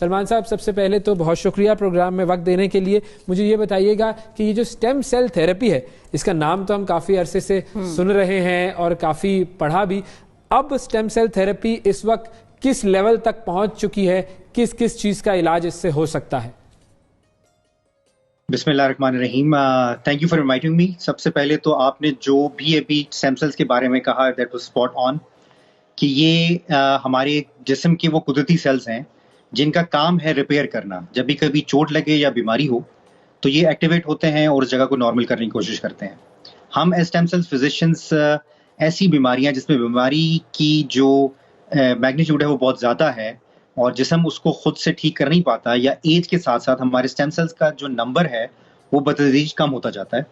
سلمان صاحب، سب سے پہلے تو بہت شکریہ پروگرام میں وقت دینے کے لیے. مجھے یہ بتائیے گا کہ یہ جو اسٹیم سیل تھراپی ہے، اس کا نام تو ہم کافی عرصے سے سن رہے ہیں اور کافی پڑھا بھی. اب اسٹیم سیل تھراپی اس وقت کس لیول تک پہنچ چکی ہے؟ کس کس چیز کا علاج اس سے ہو سکتا ہے؟ بسم اللہ الرحمن الرحیم. Thank you for inviting me. سب سے پہلے تو آپ نے جو بھی ابھی اسٹیم سیلز کے بارے میں کہا، دیٹ واز اسپاٹ آن، کہ یہ ہمارے جسم کے وہ قدرتی سیلز ہیں جن کا کام ہے ریپیئر کرنا. جب بھی کبھی چوٹ لگے یا بیماری ہو تو یہ ایکٹیویٹ ہوتے ہیں اور اس جگہ کو نارمل کرنے کی کوشش کرتے ہیں. ہم اسٹیم سیلز فزیشینس ایسی بیماریاں جس میں بیماری کی جو میگنیٹیوڈ ہے وہ بہت زیادہ ہے اور جسم اس کو خود سے ٹھیک کر نہیں پاتا، یا ایج کے ساتھ ساتھ ہمارے اسٹیم سیلز کا جو نمبر ہے وہ بتدریج کم ہوتا جاتا ہے،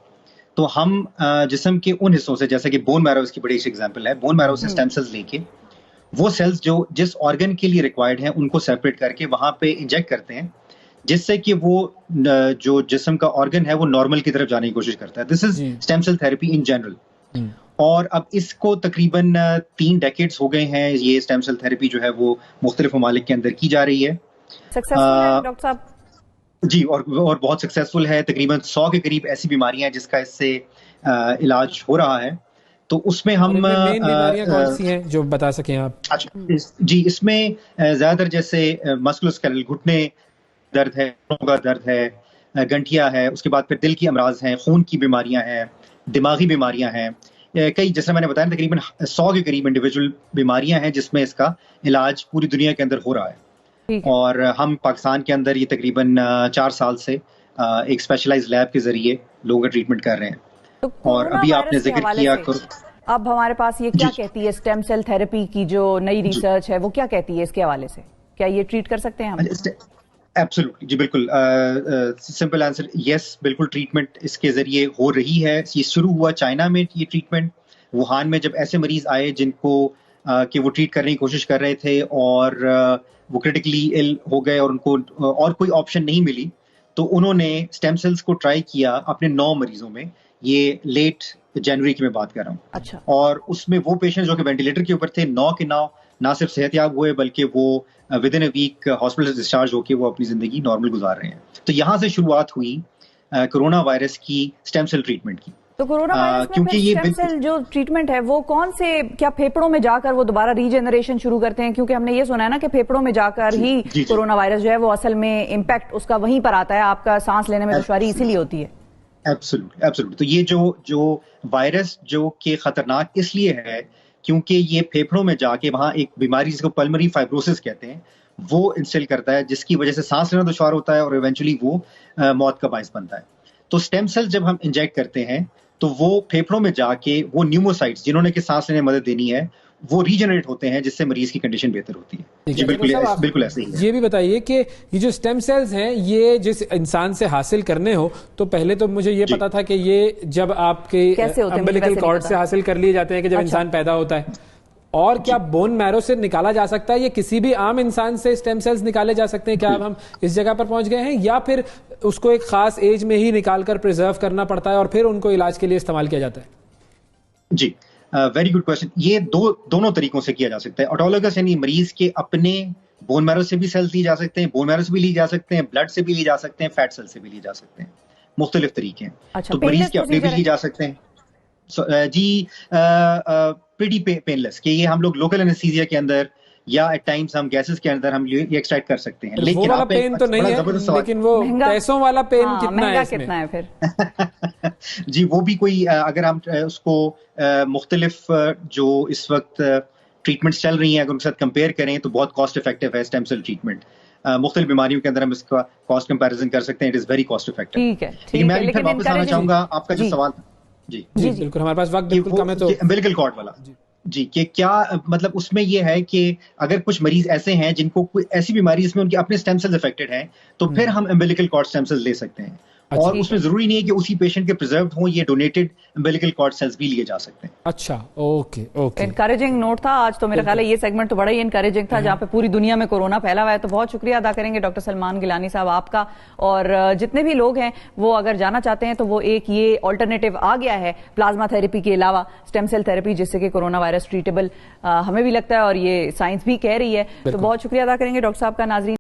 تو ہم جسم کے ان حصوں سے، جیسے کہ بون میرو اس کی بڑی اچھی ایگزامپل ہے، بون میرو سے اسٹیم سیلز لے کے وہ سیلز جو جس آرگن کے لیے ریکوائرڈ ہیں ان کو سیپریٹ کر کے وہاں پہ انجیکٹ کرتے ہیں، جس سے کہ وہ جو جسم کا آرگن ہے وہ نارمل کی طرف جانے کی کوشش کرتا ہے. This is stem cell therapy in general. اور اب اس کو تقریباً 3 ڈیکیڈز ہو گئے ہیں. یہ اسٹیم سیل تھراپی جو ہے وہ مختلف ممالک کے اندر کی جا رہی ہے. سکسیسفل ہے ڈاکٹر صاحب؟ جی، اور بہت سکسیسفل ہے. تقریباً 100 کے قریب ایسی بیماریاں ہیں جس کا اس سے علاج ہو رہا ہے. تو اس میں ہم مین بیماریاں کون سی ہیں جو بتا سکیں آپ؟ جی، اس میں زیادہ تر جیسے مسکولوسکیلل، گھٹنے درد ہے، کا درد ہے، گنٹھیا ہے، اس کے بعد پھر دل کی امراض ہیں، خون کی بیماریاں ہیں، دماغی بیماریاں ہیں. کئی، جیسے میں نے بتایا، تقریباً 100 کے قریب انڈیویجول بیماریاں ہیں جس میں اس کا علاج پوری دنیا کے اندر ہو رہا ہے. اور ہم پاکستان کے اندر یہ تقریباً 4 سال سے ایک اسپیشلائز لیب کے ذریعے لوگوں کا ٹریٹمنٹ کر رہے ہیں. اور ابھی آپ نے ذکر کیا، اب ہمارے پاس یہ کیا کہتی ہے اسٹیم سیل تھراپی کی جو نئی ریسرچ ہے وہ کیا کہتی ہے اس کے حوالے سے؟ کیا یہ ٹریٹ کر سکتے ہیں ہم؟ ایبسولوٹلی، جی بالکل. سمپل آنسر یس، بالکل ٹریٹمنٹ اس کے ذریعے ہو رہی ہے. یہ شروع ہوا چائنا میں، یہ ٹریٹمنٹ ووہان میں، جب ایسے مریض آئے جن کو کہ وہ ٹریٹ کرنے کی کوشش کر رہے تھے اور وہ کرٹیکلی ال ہو گئے اور ان کو اور کوئی آپشن نہیں ملی، تو انہوں نے اسٹیم سیلز کو ٹرائی کیا اپنے 9 مریضوں میں. یہ لیٹ جنوری کی میں بات کر رہا ہوں. اچھا. اور اس میں وہ پیشنٹ جو کہ وینٹیلیٹر کے اوپر تھے، 9 کے 9 نہ صرف صحت یاب ہوئے بلکہ وہ with in a week hospital سے ڈسچارج ہو کے وہ اپنی زندگی نارمل گزار رہے ہیں. تو یہاں سے شروعات ہوئی کرونا وائرس کی اسٹیم سیل ٹریٹمنٹ کی. تو کرونا وائرس میں پھر اسٹیم سیل جو ٹریٹمنٹ ہے وہ کون سے، کیا پھیپڑوں میں جا کر وہ دوبارہ ری جنریشن شروع کرتے ہیں؟ کیونکہ ہم نے یہ سنا ہے نا کہ پھیپڑوں میں جا کر ہی کرونا وائرس جو ہے وہ اصل میں امپیکٹ اس کا وہیں پر آتا ہے، آپ کا سانس لینے میں دشواری اسی لیے ہوتی ہے. ایبسولوٹلی. تو یہ جو وائرس جو کہ خطرناک اس لیے ہے کیونکہ یہ پھیپڑوں میں جا کے وہاں ایک بیماری جس کو پلمری فائبروسس کہتے ہیں وہ انسٹل کرتا ہے، جس کی وجہ سے سانس لینا دشوار ہوتا ہے اور ایونچولی وہ موت کا باعث بنتا ہے. تو اسٹیم سیل جب ہم انجیکٹ کرتے ہیں تو وہ پھیپڑوں میں جا کے وہ نیوموسائٹس جنہوں نے کہ سانس لینے میں مدد دینی ہے وہ ریجنریٹ ہوتے ہیں، جس سے مریض کی کنڈیشن بہتر ہوتی ہے. جی بالکل ایسے ہی ہے. یہ بھی بتائیے کہ یہ جو اسٹیم سیلز ہیں یہ جس انسان سے حاصل کرنے ہو تو پہلے تو مجھے یہ پتا تھا کہ یہ جب آپ کے امبلیکل کارڈ سے حاصل کر لیے جاتے ہیں کہ جب انسان پیدا ہوتا ہے، اور کیا بون میرو سے نکالا جا سکتا ہے؟ یہ کسی بھی عام انسان سے اسٹیم سیلز نکالے جا سکتے ہیں؟ کیا اب ہم اس جگہ پر پہنچ گئے ہیں یا پھر اس کو ایک خاص ایج میں ہی نکال کر پریزرو کرنا پڑتا ہے اور پھر ان کو علاج کے لیے استعمال کیا جاتا ہے؟ جی، ویری گڈ کوشچن. یہ دونوں طریقوں سے کیا جا سکتا ہے. آٹولوگس یعنی مریض کے اپنے بون میرو سے بھی سیلز لی جا سکتے ہیں، بون میرو سے بھی لی جا سکتے ہیں، بلڈ سے بھی لی جا سکتے ہیں، فیٹ سیل سے بھی لی جا سکتے ہیں. مختلف طریقے ہیں. تو مریض کے اپنے بھی لی جا سکتے ہیں. جی، پریٹی پین لیس کہ یہ ہم لوگ لوکل انیستھیزیا کے اندر یا ایٹ ٹائمز ہم گیسز کے اندر ہم یہ ایکسٹریکٹ کر سکتے ہیں. لیکن وہ والا پین تو نہیں ہے، لیکن وہ پیسوں والا پین کتنا ہے پھر؟ جی، وہ بھی کوئی، اگر ہم اس کو مختلف جو اس وقت ٹریٹمنٹس چل رہی ہیں اگر ان کے ساتھ کمپیئر کریں تو بہت کاسٹ افیکٹو ہے اسٹیم سیل ٹریٹمنٹ. مختلف بیماریوں کے اندر ہم اس کا کاسٹ کمپیریزن کر سکتے ہیں. It is very cost effective. ٹھیک ہے. لیکن میں پھر واپس آنا چاہوں گا آپ کا جو سوال تھا. جی بالکل، ہمارے پاس وقت بالکل کم ہے. تو امبلیکل کارڈ والا، جی، کہ کیا مطلب اس میں یہ ہے کہ اگر کچھ مریض ایسے ہیں جن کو کوئی ایسی بیماری جس میں ان کے اپنے اسٹیم سیلز افیکٹڈ ہیں تو پھر ہم امبلیکل کارڈ اسٹیم سیلز لے سکتے ہیں. اور اس میں ضروری نہیں ہے کہ اسی پیشنٹ کے پرزروڈ ہوں، یہ ڈونیٹڈ امبلیکل کارڈ سیلز بھی لیے جا سکتے ہیں. اچھا، اوکے. انکریجنگ نوٹ تھا آج تو. میرا خیال ہے یہ سیگمنٹ تو بڑا ہی انکریجنگ تھا جہاں پہ پوری دنیا میں کورونا پھیلا ہوا ہے. تو بہت شکریہ ادا کریں گے ڈاکٹر سلمان گیلانی صاحب آپ کا، اور جتنے بھی لوگ ہیں وہ اگر جانا چاہتے ہیں تو وہ ایک یہ آلٹرنیٹیو آ گیا ہے پلازما تھراپی کے علاوہ اسٹیم سیل تھراپی، جس سے کہ کورونا وائرس ٹریٹیبل ہمیں بھی لگتا ہے اور یہ سائنس بھی کہہ رہی ہے. تو بہت شکریہ ادا کریں گے ڈاکٹر صاحب کا. ناظرین